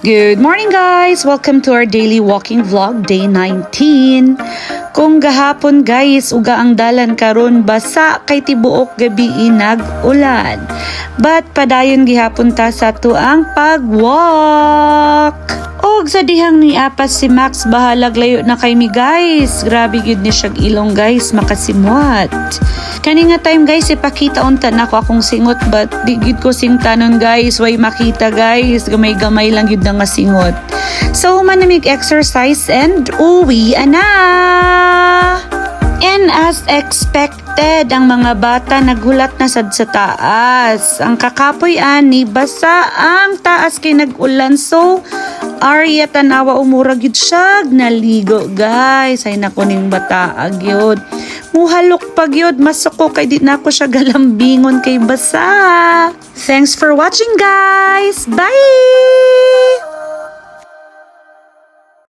Good morning guys! Welcome to our daily walking vlog, day 19. Kung gahapon guys, uga ang dalan karon basa kay tibuok gabi nag-ulan. But padayon gihapon ta sa tuang pag-walk. Og sa dihang ni apas si Max bahalag layo na kay mi guys. Grabe gyud ni siyag ilong guys, makasimwat. Kani nga time guys, ipakita unta na ko akong singot but di gid ko singtanon guys, way makita guys, gamay-gamay lang gyud nga singot. So manamig exercise and uwi ana. And as expected, ang mga bata naghulat na sad sa taas. Ang kakapoy ani basa ang taas kay nag-ulan, so Arya tanawa umura gyud siya naligo guys. Ay nako ning bata gyud. Muhalok pa gyud, masuko kay di na ako siya galambingon kay basa. Thanks for watching guys. Bye.